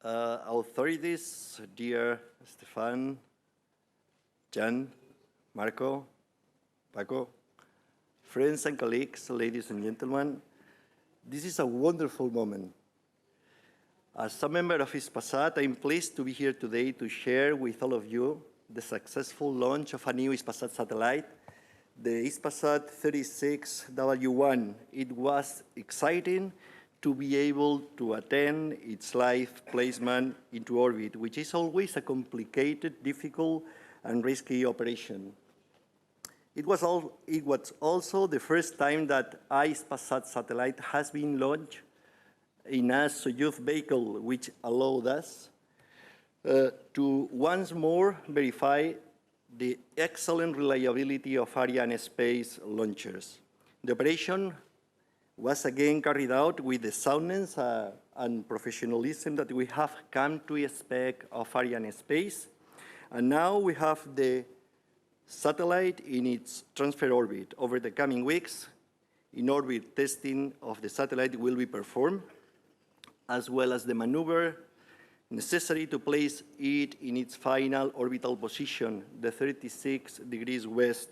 Authorities, dear Stefan, Jan, Marco, Paco, friends and colleagues, ladies and gentlemen, this is a wonderful moment. As a member of Hispasat, I'm pleased to be here today to share with all of you the successful launch of a new Hispasat satellite, the Hispasat 36W1. It was exciting to be able to attend its live placement into orbit, which is always a complicated, difficult, and risky operation. It was also the first time that a Hispasat satellite has been launched in a Soyuz vehicle, which allowed us to once more verify the excellent reliability of Arianespace launchers. The operation was again carried out with the soundness and professionalism that we have come to expect of Arianespace. And now we have the satellite in its transfer orbit. Over the coming weeks, in-orbit testing of the satellite will be performed, as well as the maneuver necessary to place it in its final orbital position, the 36 degrees west.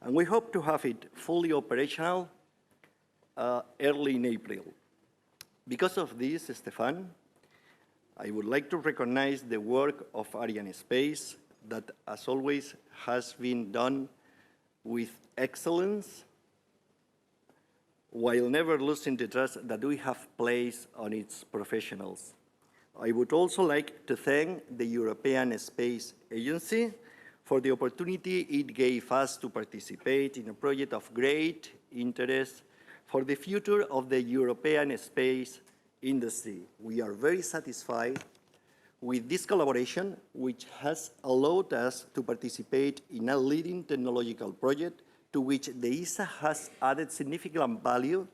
And we hope to have it fully operational early in April. Because of this, Stefan, I would like to recognize the work of Arianespace that, as always, has been done with excellence, while never losing the trust that we have placed on its professionals. I would also like to thank the European Space Agency for the opportunity it gave us to participate in a project of great interest for the future of the European space industry. We are very satisfied with this collaboration, which has allowed us to participate in a leading technological project to which the ESA has added significant value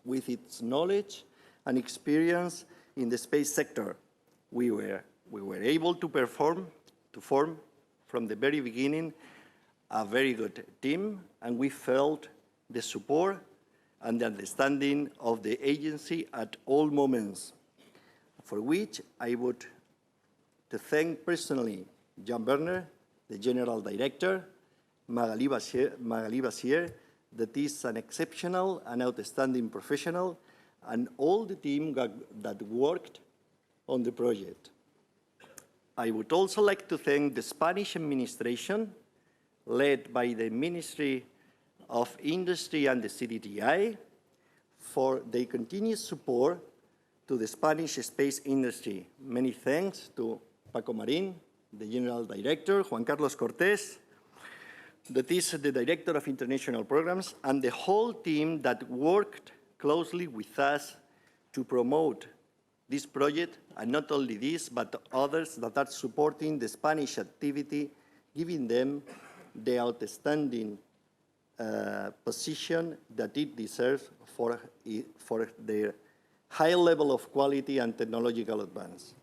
with its knowledge and experience in the space sector. We were able to form from the very beginning a very good team, and we felt the support and the understanding of the agency at all moments, for which I would to thank personally Jan Werner, the General Director, Magali Basier, that is an exceptional and outstanding professional, and all the team that worked on the project. I would also like to thank the Spanish administration, led by the Ministry of Industry and the CDTI, for their continued support to the Spanish space industry. Many thanks to Paco Marín, the General Director, Juan Carlos Cortés, that is the Director of International Programs, and the whole team that worked closely with us to promote this project, and not only this, but others that are supporting the Spanish activity, giving them the outstanding position that it deserves for their high level of quality and technological advance.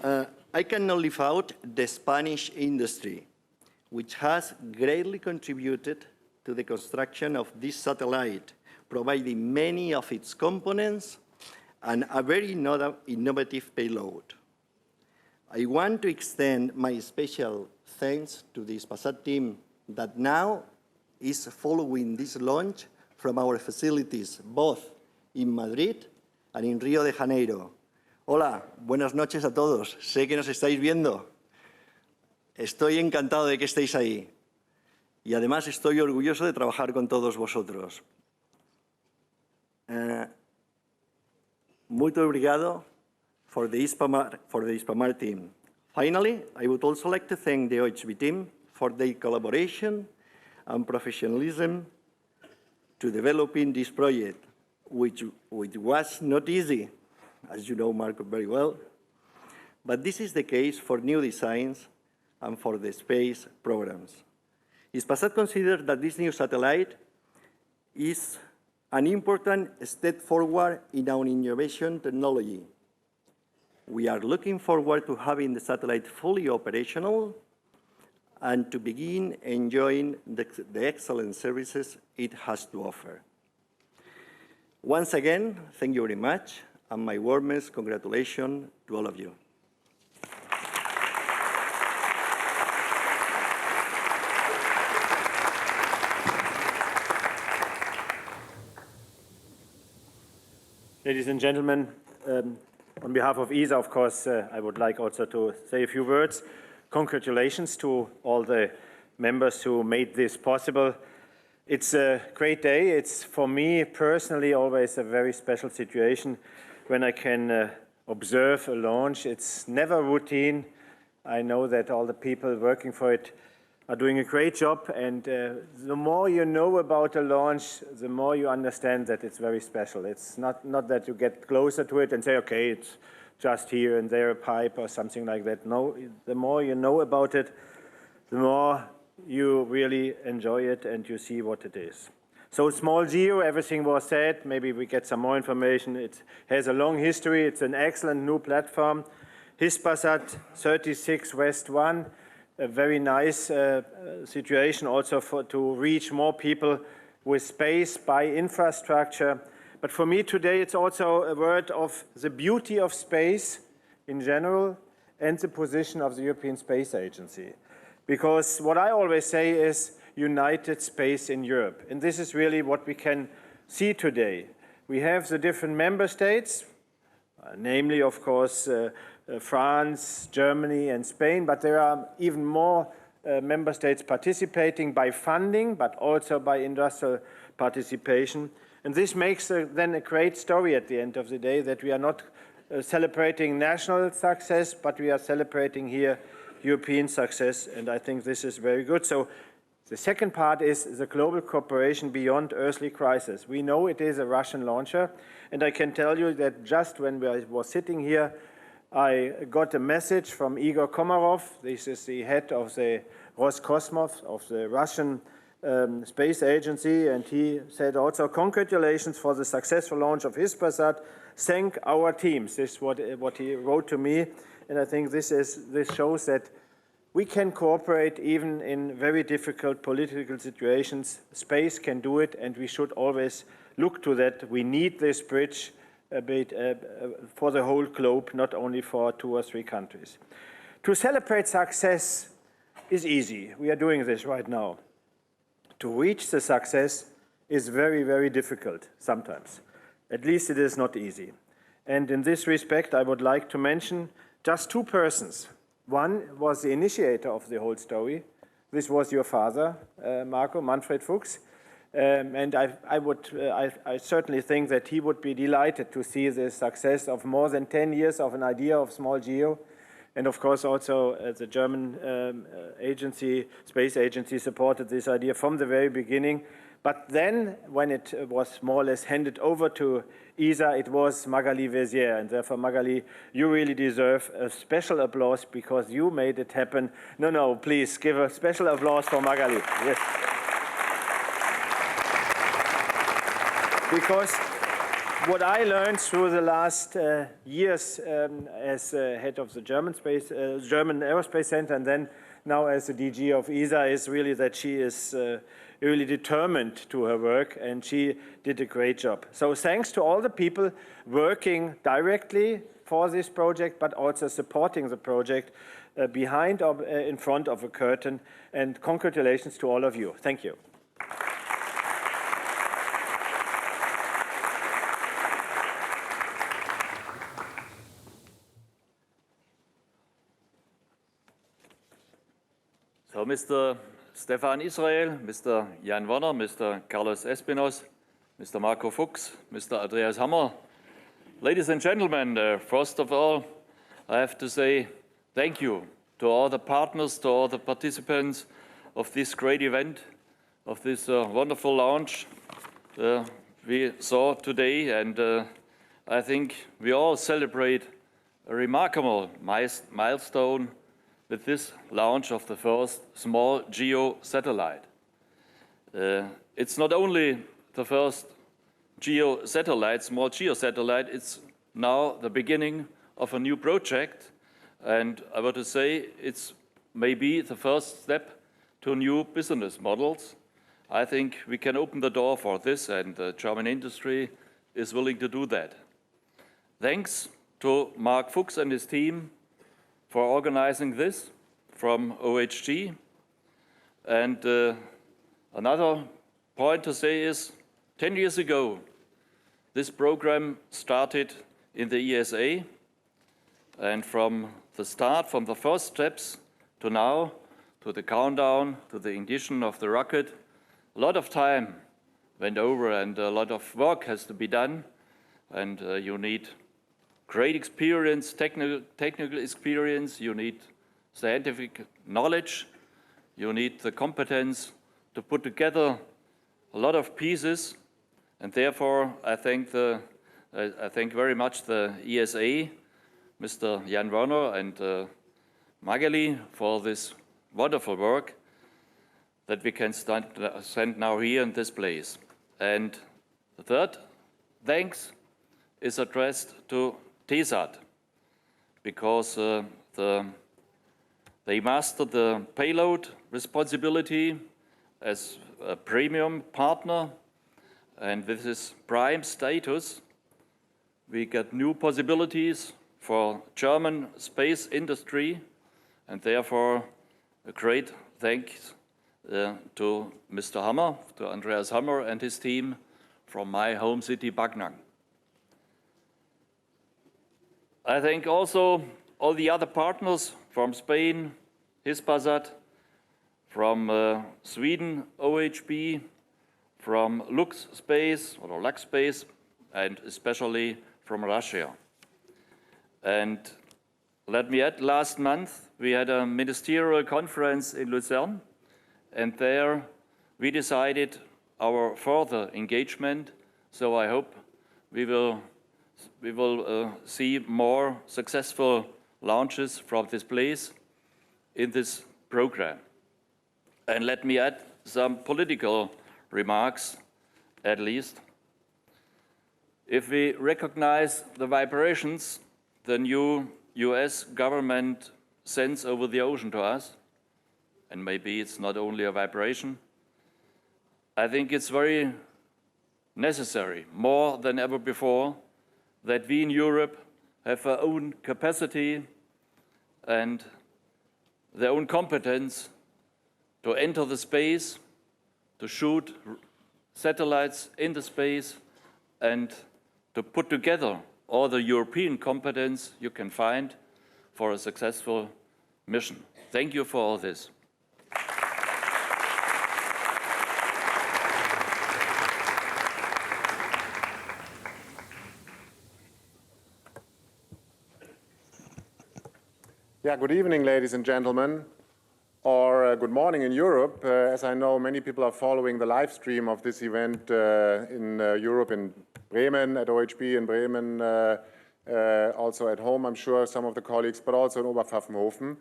I cannot leave out the Spanish industry, which has greatly contributed to the construction of this satellite, providing many of its components and a very innovative payload. I want to extend my special thanks to the Hispasat team that now is following this launch from our facilities, both in Madrid and in Río de Janeiro. Hola, buenas noches a todos. Sé que nos estáis viendo. Estoy encantado de que estéis ahí. Y además estoy orgulloso de trabajar con todos vosotros. Muito obrigado for the Hispamar team. Finally, I would also like to thank the OHB team for their collaboration and professionalism to developing this project, which was not easy, as you know, Marco, very well. But this is the case for new designs and for the space programs. Hispasat considers that this new satellite is an important step forward in our innovation technology. We are looking forward to having the satellite fully operational and to begin enjoying the excellent services it has to offer. Once again, thank you very much, and my warmest congratulations to all of you. Ladies and gentlemen, on behalf of ESA, of course, I would like also to say a few words. Congratulations to all the members who made this possible. It's a great day. It's, for me personally, always a very special situation when I can observe a launch. It's never routine. I know that all the people working for it are doing a great job, and the more you know about a launch, the more you understand that it's very special. It's not that you get closer to it and say, okay, it's just here and there a pipe or something like that. No, the more you know about it, the more you really enjoy it and you see what it is. So small GEO, everything was said. Maybe we get some more information. It has a long history. It's an excellent new platform. Hispasat 36 West 1. A very nice situation also to reach more people with space by infrastructure. But for me today, it's also a word of the beauty of space in general and the position of the European Space Agency. Because what I always say is united space in Europe. And this is really what we can see today. We have the different member states, namely, of course, France, Germany, and Spain, but there are even more member states participating by funding, but also by industrial participation. And this makes then a great story at the end of the day, that we are not celebrating national success, but we are celebrating here European success, and I think this is very good. So the second part is the global cooperation beyond earthly crisis. We know it is a Russian launcher, and I can tell you that just when I was sitting here, I got a message from Igor Komarov. This is the head of the Roscosmos, of the Russian Space Agency, and he said also, congratulations for the successful launch of Hispasat. Thank our teams. This is what he wrote to me, and I think this shows that we can cooperate even in very difficult political situations. Space can do it, and we should always look to that. We need this bridge a bit for the whole globe, not only for 2 or 3 countries. To celebrate success is easy. We are doing this right now. To reach the success is very, very difficult sometimes. At least it is not easy. And in this respect, I would like to mention just 2 persons. One was the initiator of the whole story. This was your father, Marco, Manfred Fuchs. And I certainly think that he would be delighted to see the success of more than 10 years of an idea of small GEO. And of course also the German space agency supported this idea from the very beginning. But then when it was more or less handed over to ESA, it was Magali Vézière. And therefore, Magali, you really deserve a special applause because you made it happen. No, please give a special applause for Magali. Yes. Because what I learned through the last years as head of the German Aerospace Center, and then now as the DG of ESA, is really that she is really determined to her work, and she did a great job. So thanks to all the people working directly for this project, but also supporting the project behind or in front of a curtain, and congratulations to all of you. Thank you. So Mr. Stefan Israel, Mr. Jan Werner, Mr. Carlos Espinosa, Mr. Marco Fuchs, Mr. Andreas Hammer. Ladies and gentlemen, first of all, I have to say thank you to all the partners, to all the participants of this great event, of this wonderful launch we saw today. And I think we all celebrate a remarkable milestone with this launch of the first small GEO satellite. It's not only the first small GEO satellite, it's now the beginning of a new project. And I want to say it's maybe the first step to new business models. I think we can open the door for this, and the German industry is willing to do that. Thanks to Mark Fuchs and his team for organizing this from OHG. And another point to say is, 10 years ago, this program started in the ESA, and from the start, from the first steps to now, to the countdown, to the ignition of the rocket, a lot of time went over and a lot of work has to be done, and you need great experience, technical experience, you need scientific knowledge, you need the competence to put together a lot of pieces, and therefore I thank very much the ESA, Mr. Jan Werner and Magali for this wonderful work that we can send now here in this place. And the third thanks is addressed to TESAT, because they mastered the payload responsibility as a premium partner, and with this prime status, we get new possibilities for German space industry, and therefore a great thanks to Mr. Hammer, to Andreas Hammer and his team from my home city, Backnang. I thank also all the other partners from Spain, Hispasat, from Sweden, OHB, from Lux Space, and especially from Russia. And let me add, last month we had a ministerial conference in Lucerne, and there we decided our further engagement. So I hope we will see more successful launches from this place in this program. And let me add some political remarks, at least. If we recognize the vibrations the new US government sends over the ocean to us, and maybe it's not only a vibration, I think it's very necessary, more than ever before, that we in Europe have our own capacity and their own competence to enter the space, to shoot satellites in the space, and to put together all the European competence you can find for a successful mission. Thank you for all this. Yeah, good evening, ladies and gentlemen, or good morning in Europe. As I know, many people are following the live stream of this event in Europe, in Bremen, at OHB in Bremen, also at home, I'm sure, some of the colleagues, but also in Oberpfaffenhofen.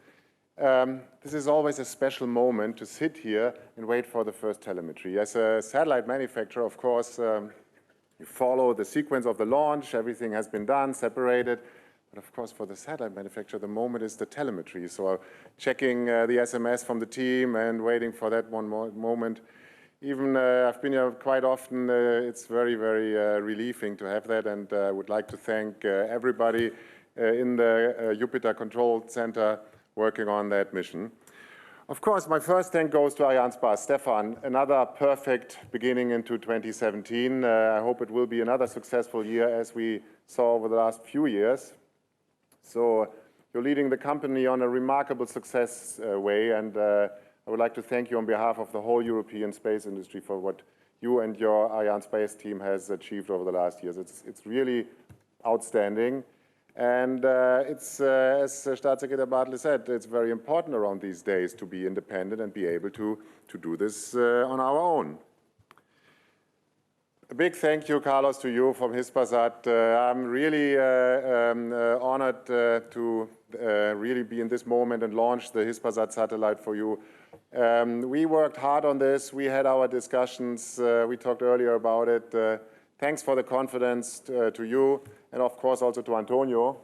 This is always a special moment to sit here and wait for the first telemetry. As a satellite manufacturer, of course, you follow the sequence of the launch, everything has been done, separated. But of course, for the satellite manufacturer, the moment is the telemetry. So checking the SMS from the team and waiting for that one moment. Even I've been here quite often. It's very, very relieving to have that. And I would like to thank everybody in the Jupiter Control Center working on that mission. Of course, my first thank goes to Arianespace. Stefan, another perfect beginning into 2017. I hope it will be another successful year as we saw over the last few years. So you're leading the company on a remarkable success way, and I would like to thank you on behalf of the whole European space industry for what you and your Arianespace team has achieved over the last years. It's really outstanding, and it's, as Staatssekretär Bartley said, it's very important around these days to be independent and be able to do this on our own. A big thank you, Carlos, to you from Hispasat. I'm really honored to really be in this moment and launch the Hispasat satellite for you. We worked hard on this. We had our discussions. We talked earlier about it. Thanks for the confidence to you, and of course also to Antonio,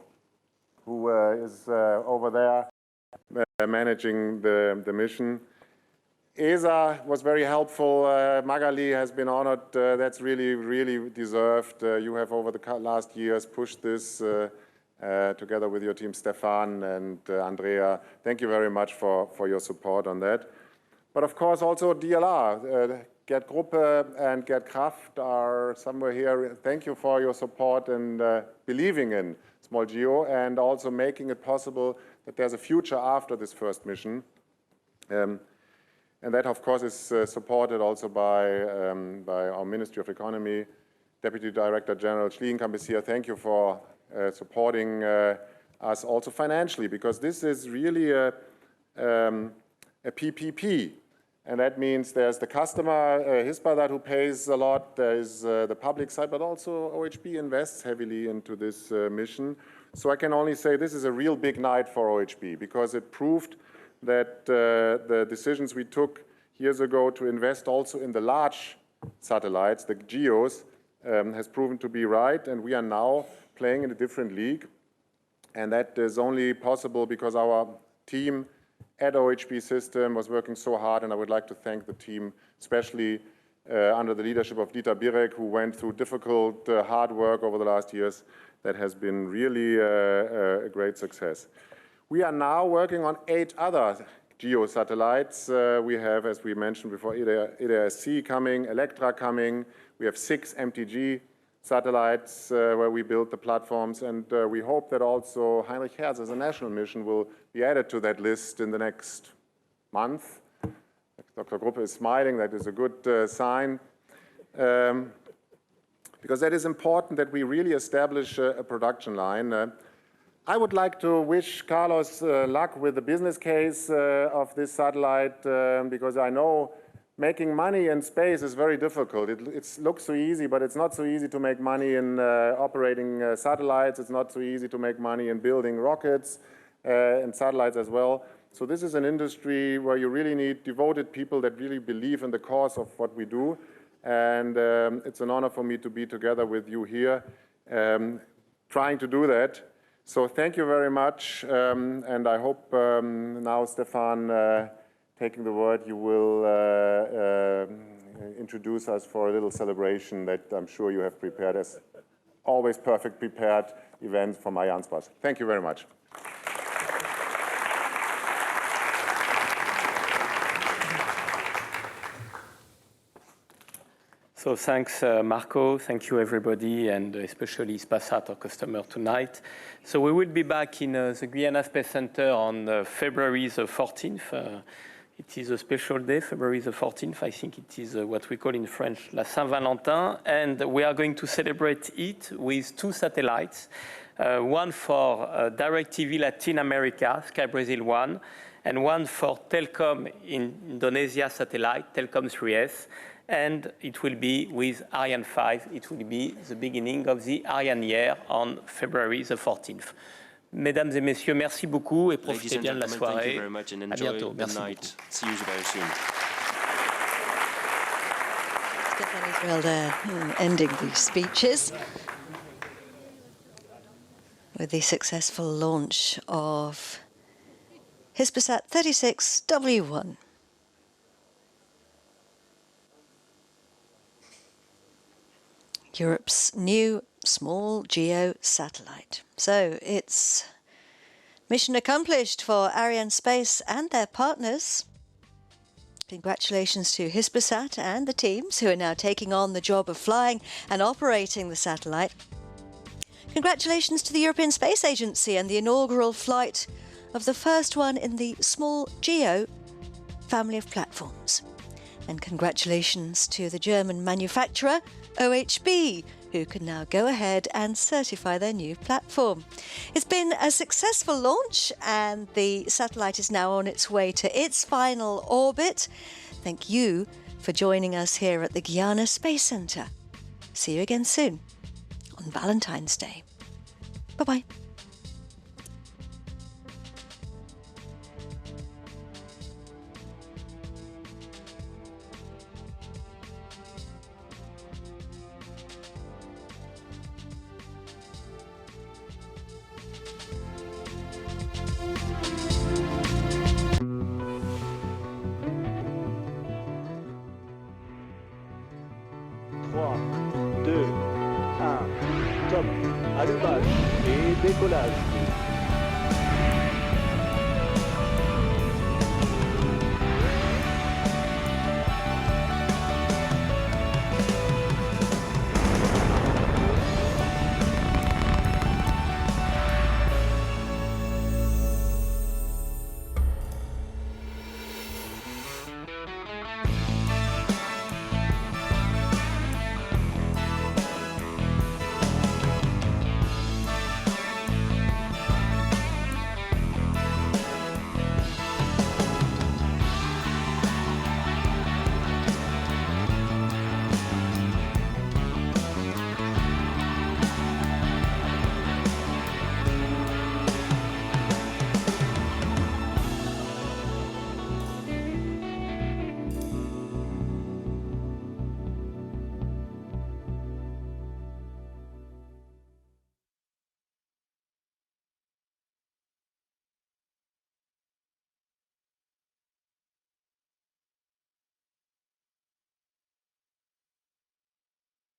who is over there managing the mission. ESA was very helpful. Magali has been honored. That's really, really deserved. You have over the last years pushed this together with your team, Stefan and Andrea. Thank you very much for your support on that. But of course also DLR, Gerd Gruppe and Gerd Kraft are somewhere here. Thank you for your support and believing in small geo and also making it possible that there's a future after this first mission. And that, of course, is supported also by our Ministry of Economy. Deputy Director General Schliegenkamp is here. Thank you for supporting us also financially, because this is really a PPP. And that means there's the customer, Hispasat, who pays a lot. There's the public side, but also OHB invests heavily into this mission. So I can only say this is a real big night for OHB, because it proved that the decisions we took years ago to invest also in the large satellites, the GEOs, has proven to be right, and we are now playing in a different league. And that is only possible because our team at OHB System was working so hard, and I would like to thank the team, especially under the leadership of Dieter Birek, who went through difficult, hard work over the last years. That has been really a great success. We are now working on 8 other GEO satellites. We have, as we mentioned before, Arianespace coming, Electra coming. We have 6 MTG satellites where we build the platforms, and we hope that also Heinrich Hertz as a national mission will be added to that list in the next month. Dr. Gruppe is smiling. That is a good sign. Because that is important that we really establish a production line. I would like to wish Carlos luck with the business case of this satellite, because I know making money in space is very difficult. It looks so easy, but it's not so easy to make money in operating satellites. It's not so easy to make money in building rockets and satellites as well. So this is an industry where you really need devoted people that really believe in the cause of what we do. And it's an honor for me to be together with you here, trying to do that. So thank you very much, and I hope now, Stefan, taking the word, you will introduce us for a little celebration that I'm sure you have prepared, as always perfect prepared event from Arianespace. Thank you very much. So thanks, Marco. Thank you, everybody, and especially Hispasat, our customer, tonight. So we will be back in the Guyana Space Center on February the 14th. It is a special day, February the 14th. I think it is what we call in French La Saint-Valentin. And we are going to celebrate it with 2 satellites. One for DirecTV Latin America, Sky Brazil 1, and one for Telkom in Indonesia satellite, Telkom 3S. And it will be with Ariane 5. It will be the beginning of the Ariane year on February the 14th. Mesdames et messieurs, merci beaucoup et profitez bien de la soirée. Thank you very much and enjoy À bientôt. the Merci night. beaucoup. See you very soon. Stefan Israel there, ending the speeches with the successful launch of Hispasat 36W1. Europe's new small GEO satellite. So it's mission accomplished for Arianespace and their partners. Congratulations to Hispasat and the teams who are now taking on the job of flying and operating the satellite. Congratulations to the European Space Agency and the inaugural flight of the first one in the small GEO family of platforms. And congratulations to the German manufacturer, OHB, who can now go ahead and certify their new platform. It's been a successful launch, and the satellite is now on its way to its final orbit. Thank you for joining us here at the Guyana Space Center. See you again soon on Valentine's Day. Bye-bye. 2, 1, top, allumage et décollage.